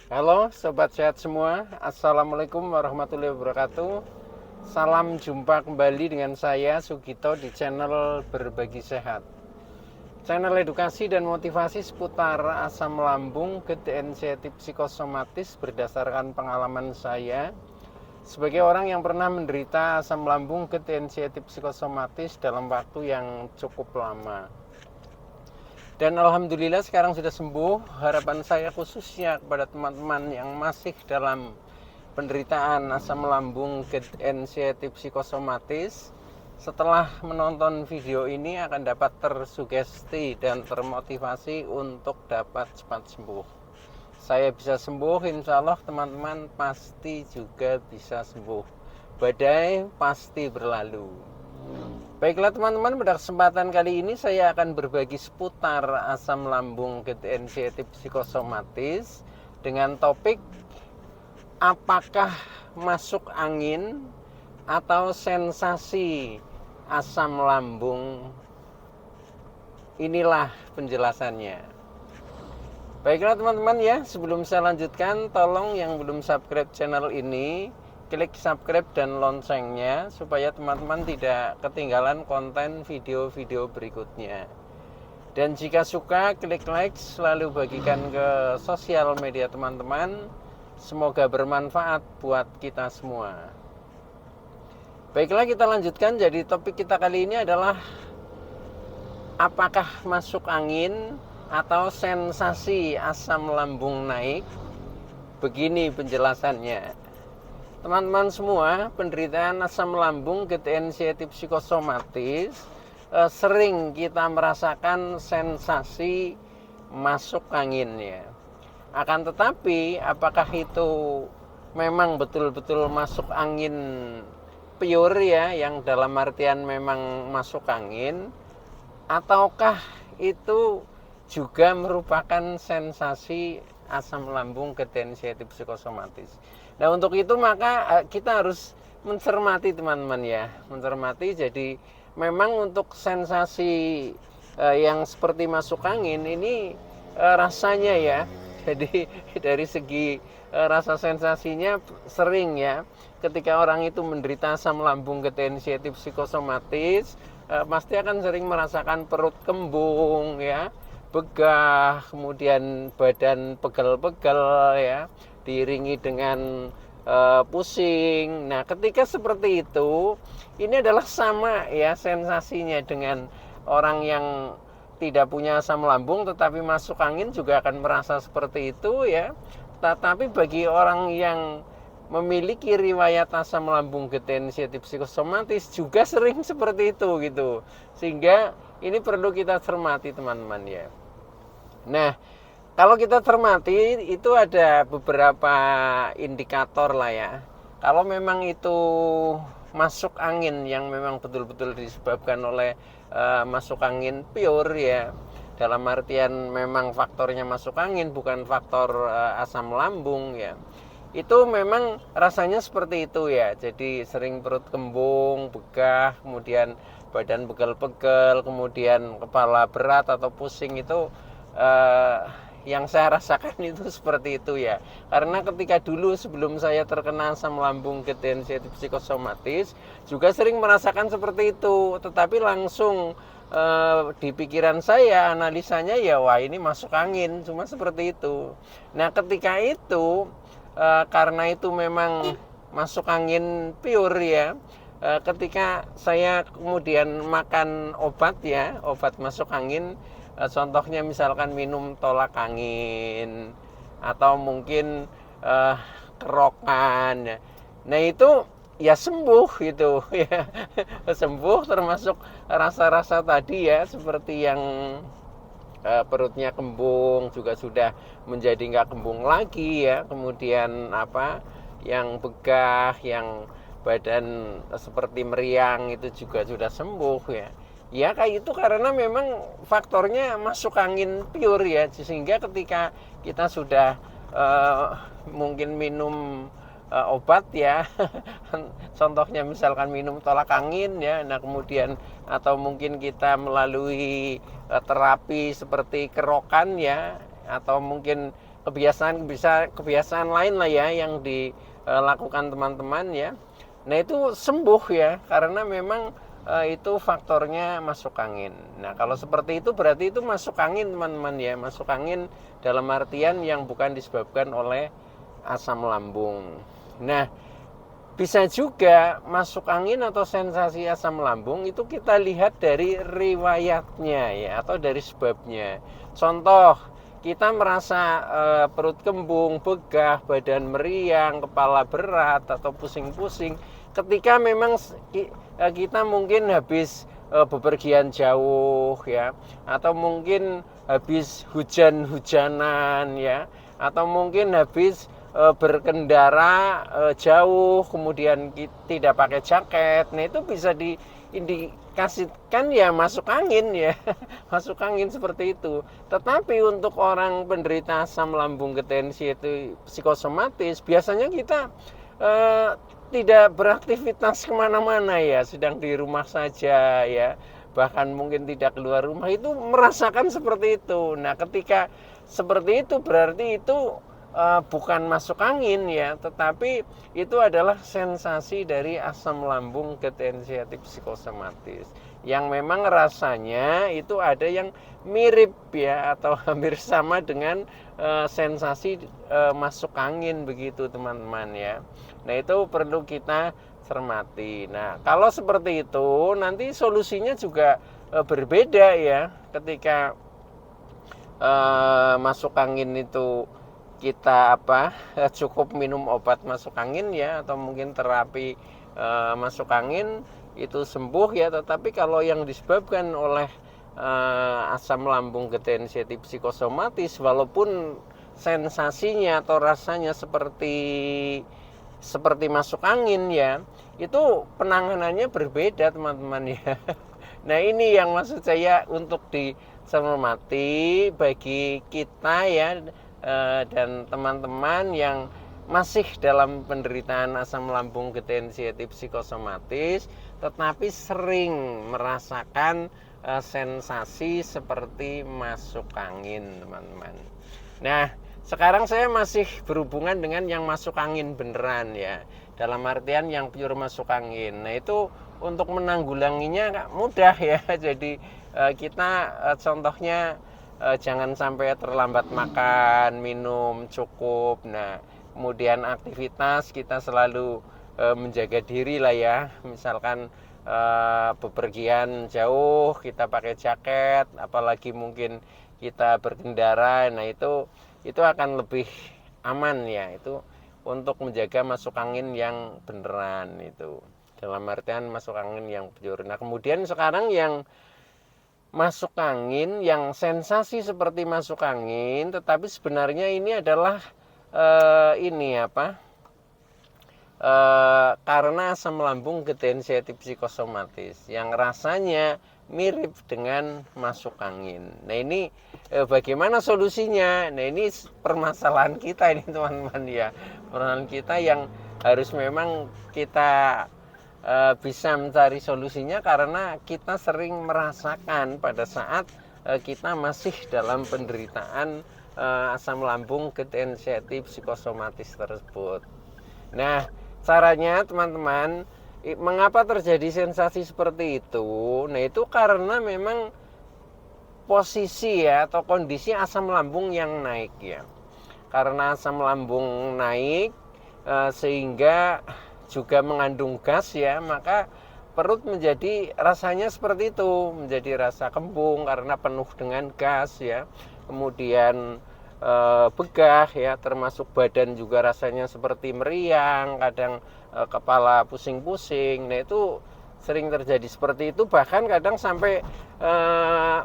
Halo sobat sehat semua, Assalamualaikum warahmatullahi wabarakatuh. Salam jumpa kembali dengan saya Sugito di channel Berbagi Sehat, channel edukasi dan motivasi seputar asam lambung, GTNCT psikosomatis berdasarkan pengalaman saya sebagai orang yang pernah menderita asam lambung, GTNCT psikosomatis dalam waktu yang cukup lama. Dan alhamdulillah sekarang sudah sembuh. Harapan saya khususnya kepada teman-teman yang masih dalam penderitaan asam lambung, GTNCT psikosomatis, setelah menonton video ini akan dapat tersugesti dan termotivasi untuk dapat cepat sembuh. Saya bisa sembuh, insya Allah teman-teman pasti juga bisa sembuh. Badai pasti berlalu. Baiklah teman-teman, pada kesempatan kali ini saya akan berbagi seputar asam lambung, GTNCT psikosomatis dengan topik apakah masuk angin atau sensasi asam lambung. Inilah penjelasannya. Baiklah teman-teman ya, sebelum saya lanjutkan, tolong yang belum subscribe channel ini klik subscribe dan loncengnya supaya teman-teman tidak ketinggalan konten video-video berikutnya. Dan jika suka, klik like, selalu bagikan ke sosial media teman-teman. Semoga bermanfaat buat kita semua. Baiklah, kita lanjutkan. Jadi topik kita kali ini adalah apakah masuk angin atau sensasi asam lambung naik. Begini penjelasannya. Teman-teman semua, penderitaan asam lambung, GTNCT psikosomatis sering kita merasakan sensasi masuk angin ya. Akan tetapi apakah itu memang betul-betul masuk angin pure ya, yang dalam artian memang masuk angin, ataukah itu juga merupakan sensasi asam lambung, GTNCT psikosomatis. Nah untuk itu maka kita harus mencermati teman-teman ya, mencermati. Jadi memang untuk sensasi yang seperti masuk angin ini rasanya ya, jadi dari segi rasa sensasinya sering ya, ketika orang itu menderita asam lambung, GTNCT psikosomatis pasti akan sering merasakan perut kembung ya, begah, kemudian badan pegel-pegel ya, diiringi dengan pusing. Nah, ketika seperti itu, ini adalah sama ya sensasinya dengan orang yang tidak punya asam lambung tetapi masuk angin juga akan merasa seperti itu ya. Tetapi bagi orang yang memiliki riwayat asam lambung, GTNCT psikosomatis juga sering seperti itu gitu. Sehingga ini perlu kita cermati teman-teman ya. Nah, kalau kita cermati itu ada beberapa indikator lah ya. Kalau memang itu masuk angin yang memang betul-betul disebabkan oleh masuk angin pure ya, dalam artian memang faktornya masuk angin bukan faktor asam lambung ya, itu memang rasanya seperti itu ya. Jadi sering perut kembung, begah, kemudian badan pegel-pegel, kemudian kepala berat atau pusing. Itu yang saya rasakan itu seperti itu ya. Karena ketika dulu sebelum saya terkena asam lambung, GTNCT psikosomatis juga sering merasakan seperti itu. Tetapi langsung di pikiran saya analisanya ya, wah ini masuk angin, cuma seperti itu. Nah ketika itu karena itu memang masuk angin pure ya, ketika saya kemudian makan obat ya, obat masuk angin, contohnya misalkan minum tolak angin atau mungkin kerokan ya. Nah itu ya sembuh gitu ya. Sembuh, termasuk rasa-rasa tadi ya, seperti yang perutnya kembung juga sudah menjadi nggak kembung lagi ya. Kemudian yang begah, yang badan seperti meriang itu juga sudah sembuh ya. Ya kayak itu karena memang faktornya masuk angin pure ya, sehingga ketika kita sudah mungkin minum obat ya, contohnya misalkan minum tolak angin ya, nah kemudian atau mungkin kita melalui terapi seperti kerokan ya, atau mungkin kebiasaan lain lah ya yang dilakukan teman-teman ya. Nah itu sembuh ya, karena memang itu faktornya masuk angin. Nah kalau seperti itu berarti itu masuk angin teman-teman ya, masuk angin dalam artian yang bukan disebabkan oleh asam lambung. Nah bisa juga masuk angin atau sensasi asam lambung itu kita lihat dari riwayatnya ya, atau dari sebabnya. Contoh, kita merasa perut kembung, begah, badan meriang, kepala berat atau pusing-pusing ketika memang kita mungkin habis bepergian jauh ya, atau mungkin habis hujan-hujanan ya, atau mungkin habis berkendara jauh kemudian tidak pakai jaket. Nah itu bisa diindikasikan ya masuk angin ya masuk angin seperti itu. Tetapi untuk orang penderita asam lambung ketensi itu psikosomatis, biasanya kita tidak beraktivitas kemana-mana ya, sedang di rumah saja ya, bahkan mungkin tidak keluar rumah, itu merasakan seperti itu. Nah ketika seperti itu berarti itu bukan masuk angin ya, tetapi itu adalah sensasi dari asam lambung ketensiatif psikosomatis yang memang rasanya itu ada yang mirip ya, atau hampir sama dengan sensasi masuk angin begitu teman-teman ya. Nah itu perlu kita cermati. Nah kalau seperti itu nanti solusinya juga berbeda ya, ketika masuk angin itu kita cukup minum obat masuk angin ya, atau mungkin terapi masuk angin itu sembuh ya. Tetapi kalau yang disebabkan oleh asam lambung ketensiatif psikosomatis, walaupun sensasinya atau rasanya seperti masuk angin ya, itu penanganannya berbeda teman-teman ya. Nah ini yang maksud saya untuk dicermati bagi kita ya, dan teman-teman yang masih dalam penderitaan asam lambung ketensiatif psikosomatis tetapi sering merasakan sensasi seperti masuk angin teman-teman. Nah sekarang saya masih berhubungan dengan yang masuk angin beneran ya, dalam artian yang pure masuk angin. Nah itu untuk menanggulanginya mudah ya. Jadi kita contohnya jangan sampai terlambat makan, minum cukup. Nah, kemudian aktivitas kita selalu menjaga diri lah ya. Misalkan bepergian jauh kita pakai jaket, apalagi mungkin kita berkendara. Nah, itu akan lebih aman ya. Itu untuk menjaga masuk angin yang beneran itu. Dalam artian masuk angin yang pure. Nah, kemudian sekarang yang masuk angin yang sensasi seperti masuk angin, tetapi sebenarnya ini adalah karena asam lambung ketensiatif psikosomatis yang rasanya mirip dengan masuk angin. Nah ini bagaimana solusinya? Nah ini permasalahan kita ini teman-teman ya, permasalahan kita yang harus memang kita bisa mencari solusinya, karena kita sering merasakan pada saat kita masih dalam penderitaan asam lambung ketensiatif psikosomatis tersebut. Nah caranya teman-teman, mengapa terjadi sensasi seperti itu? Nah itu karena memang posisi ya, atau kondisi asam lambung yang naik ya. Karena asam lambung naik sehingga juga mengandung gas ya, maka perut menjadi rasanya seperti itu, menjadi rasa kembung karena penuh dengan gas ya. Kemudian begah ya, termasuk badan juga rasanya seperti meriang, kadang kepala pusing-pusing. Nah itu sering terjadi seperti itu, bahkan kadang sampai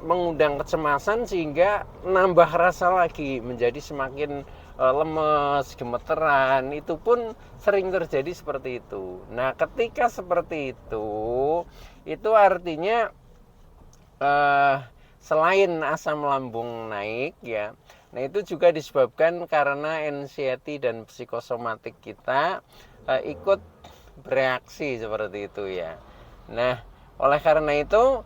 mengundang kecemasan sehingga nambah rasa lagi, menjadi semakin lemes, gemeteran. Itu pun sering terjadi seperti itu. Nah ketika seperti itu artinya selain asam lambung naik ya, nah itu juga disebabkan karena anxiety dan psikosomatik kita ikut bereaksi seperti itu ya. Nah oleh karena itu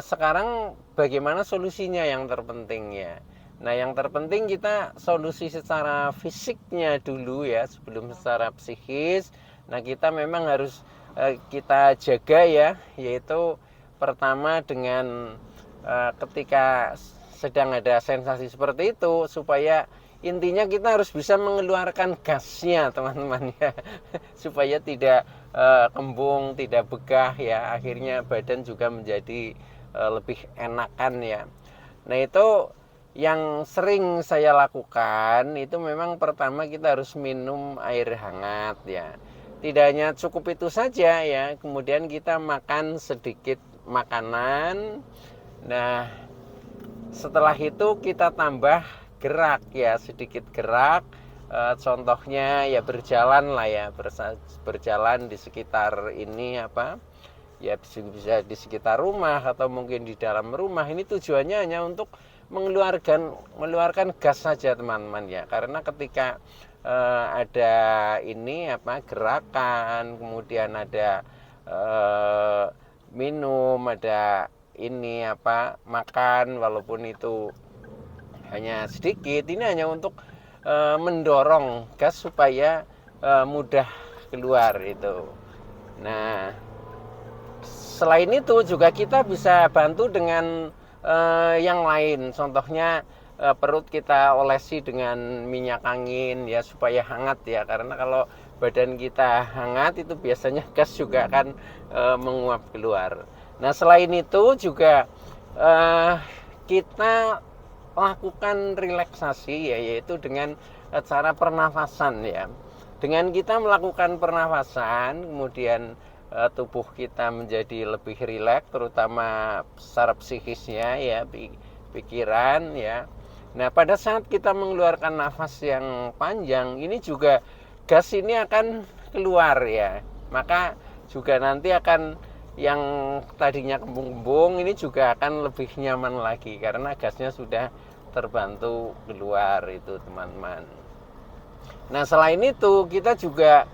sekarang bagaimana solusinya yang terpenting ya. Nah, yang terpenting kita solusi secara fisiknya dulu ya, sebelum secara psikis. Nah, kita memang harus kita jaga ya, yaitu pertama dengan ketika sedang ada sensasi seperti itu, supaya intinya kita harus bisa mengeluarkan gasnya teman-teman ya, supaya tidak kembung, tidak begah ya, akhirnya badan juga menjadi lebih enakan ya. Nah, itu yang sering saya lakukan itu memang pertama kita harus minum air hangat ya. Tidak hanya cukup itu saja ya, kemudian kita makan sedikit makanan. Nah, setelah itu kita tambah gerak ya, sedikit gerak. Contohnya ya berjalan lah ya, berjalan di sekitar ini apa? Ya bisa di sekitar rumah atau mungkin di dalam rumah. Ini tujuannya hanya untuk mengeluarkan gas saja teman-teman ya, karena ketika ada ini apa gerakan, kemudian ada minum, ada ini apa makan, walaupun itu hanya sedikit, ini hanya untuk mendorong gas supaya mudah keluar itu. Nah, selain itu juga kita bisa bantu dengan yang lain, contohnya perut kita olesi dengan minyak angin ya, supaya hangat ya, karena kalau badan kita hangat itu biasanya gas juga akan menguap keluar. Nah, selain itu juga kita lakukan relaksasi ya, yaitu dengan cara pernafasan ya. Dengan kita melakukan pernafasan, kemudian tubuh kita menjadi lebih rileks, terutama secara psikisnya ya, pikiran ya. Nah, pada saat kita mengeluarkan nafas yang panjang, ini juga gas ini akan keluar ya. Maka juga nanti akan yang tadinya kembung-kembung ini juga akan lebih nyaman lagi, karena gasnya sudah terbantu keluar itu teman-teman. Nah, selain itu kita juga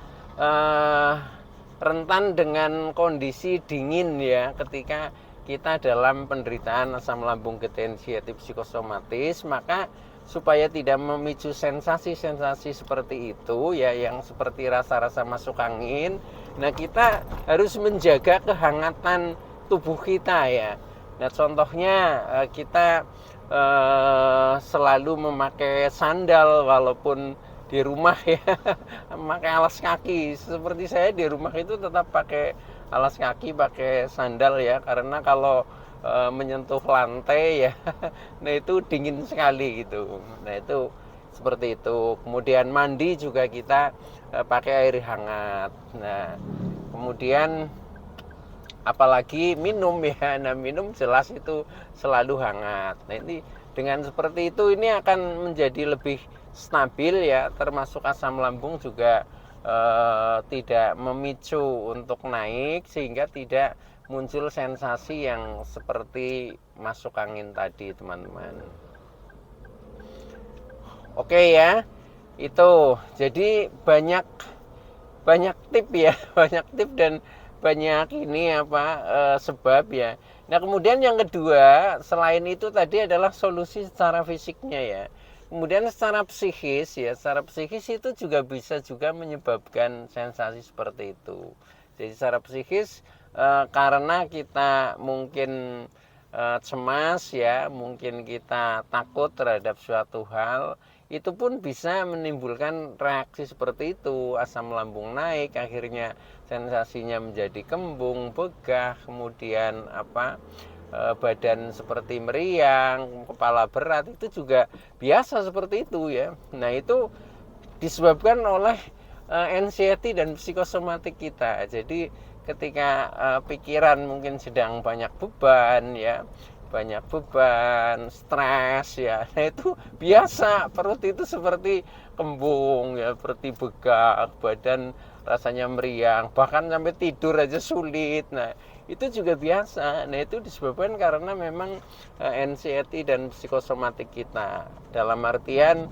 rentan dengan kondisi dingin ya, ketika kita dalam penderitaan asam lambung gejala psikosomatis. Maka supaya tidak memicu sensasi-sensasi seperti itu ya, yang seperti rasa-rasa masuk angin, nah kita harus menjaga kehangatan tubuh kita ya. Nah, contohnya kita selalu memakai sandal walaupun di rumah ya, pakai alas kaki. Seperti saya di rumah itu tetap pakai alas kaki, pakai sandal ya, karena kalau menyentuh lantai ya, nah itu dingin sekali gitu. Nah, itu seperti itu. Kemudian mandi juga kita pakai air hangat. Nah, kemudian apalagi minum ya, nah minum jelas itu selalu hangat. Nah, ini dengan seperti itu ini akan menjadi lebih stabil ya, termasuk asam lambung juga tidak memicu untuk naik, sehingga tidak muncul sensasi yang seperti masuk angin tadi teman-teman. Oke ya, itu jadi banyak tip ya, banyak tip dan banyak ini apa sebab ya. Nah, kemudian yang kedua selain itu tadi adalah solusi secara fisiknya ya. Kemudian secara psikis ya, secara psikis itu juga bisa juga menyebabkan sensasi seperti itu. Jadi secara psikis karena kita mungkin cemas ya, mungkin kita takut terhadap suatu hal, itu pun bisa menimbulkan reaksi seperti itu, asam lambung naik, akhirnya sensasinya menjadi kembung, begah, kemudian badan seperti meriang, kepala berat, itu juga biasa seperti itu ya. Nah, itu disebabkan oleh anxiety dan psikosomatik kita. Jadi ketika pikiran mungkin sedang banyak beban ya, stres ya, nah itu biasa perut itu seperti kembung ya, seperti begah, badan rasanya meriang, bahkan sampai tidur aja sulit. Nah, itu juga biasa. Nah, itu disebabkan karena memang anxiety dan psikosomatik kita. Dalam artian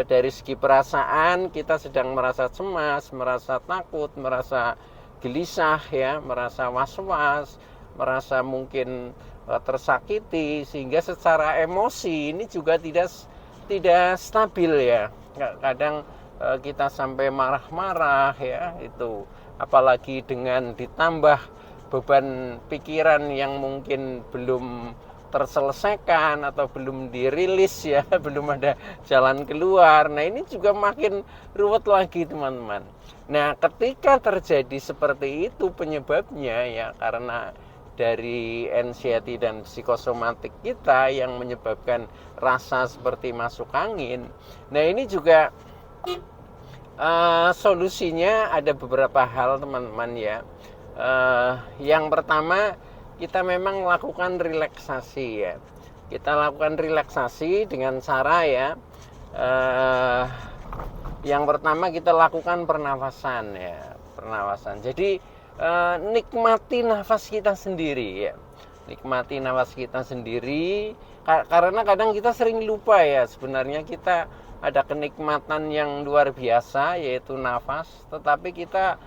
dari segi perasaan kita sedang merasa cemas, merasa takut, merasa gelisah ya, merasa was-was, merasa mungkin tersakiti, sehingga secara emosi ini juga tidak tidak stabil ya. Kadang kita sampai marah-marah ya, itu apalagi dengan ditambah beban pikiran yang mungkin belum terselesaikan atau belum dirilis ya, belum ada jalan keluar. Nah, ini juga makin ruwet lagi teman-teman. Nah, ketika terjadi seperti itu penyebabnya ya karena dari anxiety dan psikosomatik kita yang menyebabkan rasa seperti masuk angin. Nah, ini juga solusinya ada beberapa hal teman-teman ya. Yang pertama, kita memang lakukan relaksasi ya. Kita lakukan relaksasi dengan cara ya. Yang pertama kita lakukan pernafasan ya, pernafasan. Jadi nikmati nafas kita sendiri ya. Nikmati nafas kita sendiri karena kadang kita sering lupa ya, sebenarnya kita ada kenikmatan yang luar biasa yaitu nafas, tetapi kita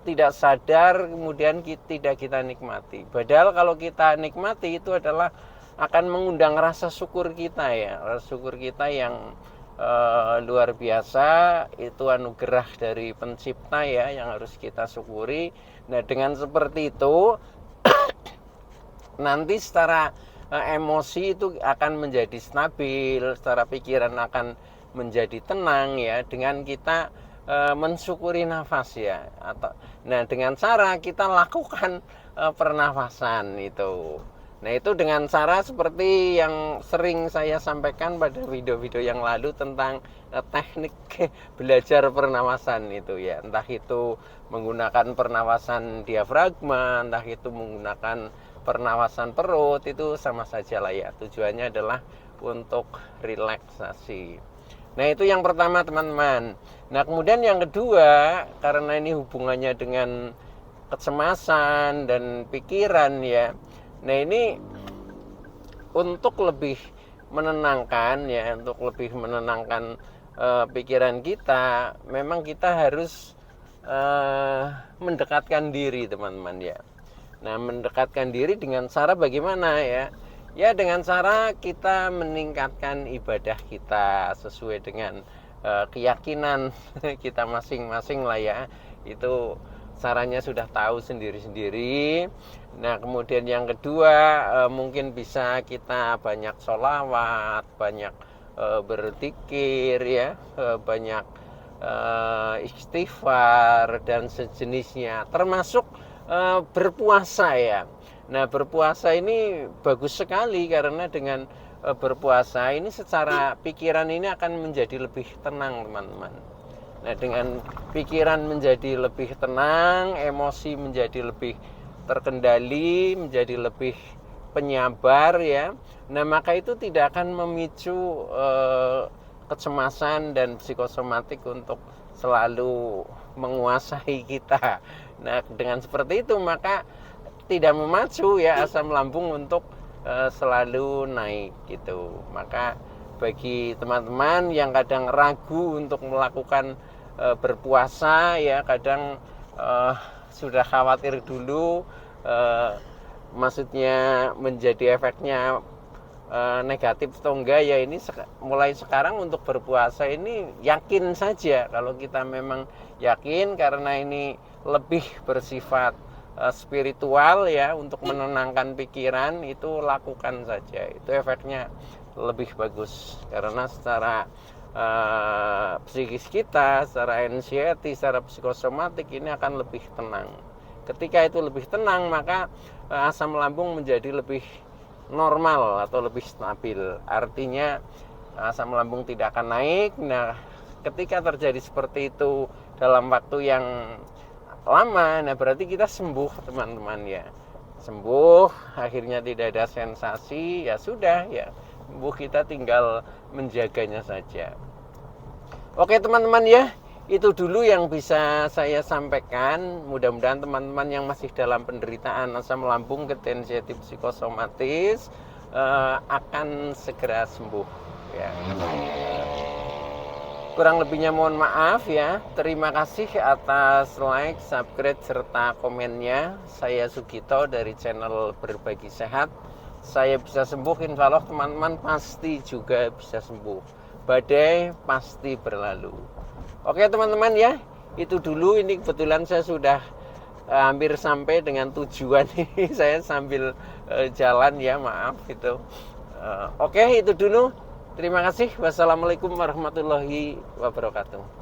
tidak sadar kemudian tidak kita nikmati. Padahal kalau kita nikmati itu adalah akan mengundang rasa syukur kita ya, rasa syukur kita yang luar biasa, itu anugerah dari pencipta ya yang harus kita syukuri. Nah, dengan seperti itu nanti secara emosi itu akan menjadi stabil, secara pikiran akan menjadi tenang ya dengan kita mensyukuri nafas ya. Nah, dengan cara kita lakukan pernafasan itu. Nah, itu dengan cara seperti yang sering saya sampaikan pada video-video yang lalu tentang teknik belajar pernafasan itu ya. Entah itu menggunakan pernafasan diafragma, entah itu menggunakan pernafasan perut, itu sama saja lah ya. Tujuannya adalah untuk relaksasi. Nah, itu yang pertama teman-teman. Nah, kemudian yang kedua, karena ini hubungannya dengan kecemasan dan pikiran ya. Nah, ini untuk lebih menenangkan ya, untuk lebih menenangkan pikiran kita, memang kita harus mendekatkan diri teman-teman ya. Nah, mendekatkan diri dengan cara bagaimana ya? Ya, dengan cara kita meningkatkan ibadah kita sesuai dengan keyakinan kita masing-masing lah ya. Itu caranya sudah tahu sendiri-sendiri. Nah, kemudian yang kedua mungkin bisa kita banyak sholawat, banyak berzikir ya, banyak istighfar dan sejenisnya, termasuk berpuasa ya. Nah, berpuasa ini bagus sekali karena dengan berpuasa ini secara pikiran ini akan menjadi lebih tenang teman-teman. Nah, dengan pikiran menjadi lebih tenang, emosi menjadi lebih terkendali, menjadi lebih penyabar ya. Nah, maka itu tidak akan memicu kecemasan dan psikosomatik untuk selalu menguasai kita. Nah, dengan seperti itu maka tidak memacu ya asam lambung untuk selalu naik gitu. Maka bagi teman-teman yang kadang ragu untuk melakukan berpuasa ya, kadang sudah khawatir dulu maksudnya menjadi efeknya negatif atau enggak ya, ini mulai sekarang untuk berpuasa ini yakin saja. Kalau kita memang yakin karena ini lebih bersifat spiritual ya, untuk menenangkan pikiran, itu lakukan saja, itu efeknya lebih bagus karena secara psikis kita, secara anxiety, secara psikosomatik ini akan lebih tenang. Ketika itu lebih tenang maka asam lambung menjadi lebih normal atau lebih stabil, artinya asam lambung tidak akan naik. Nah, ketika terjadi seperti itu dalam waktu yang lama, nah berarti kita sembuh teman-teman ya, sembuh, akhirnya tidak ada sensasi, ya sudah ya, sembuh, kita tinggal menjaganya saja. Oke teman-teman ya, itu dulu yang bisa saya sampaikan. Mudah-mudahan teman-teman yang masih dalam penderitaan asam lambung ketensiatif psikosomatis akan segera sembuh ya. Kurang lebihnya mohon maaf ya. Terima kasih atas like, subscribe, serta komennya. Saya Sugito dari channel Berbagi Sehat. Saya bisa sembuh, insya Allah teman-teman pasti juga bisa sembuh. badai pasti berlalu. Oke teman-teman ya, itu dulu. Ini kebetulan saya sudah hampir sampai dengan tujuan ini. Saya sambil jalan ya, maaf itu. Oke, itu dulu. Terima kasih. Wassalamualaikum warahmatullahi wabarakatuh.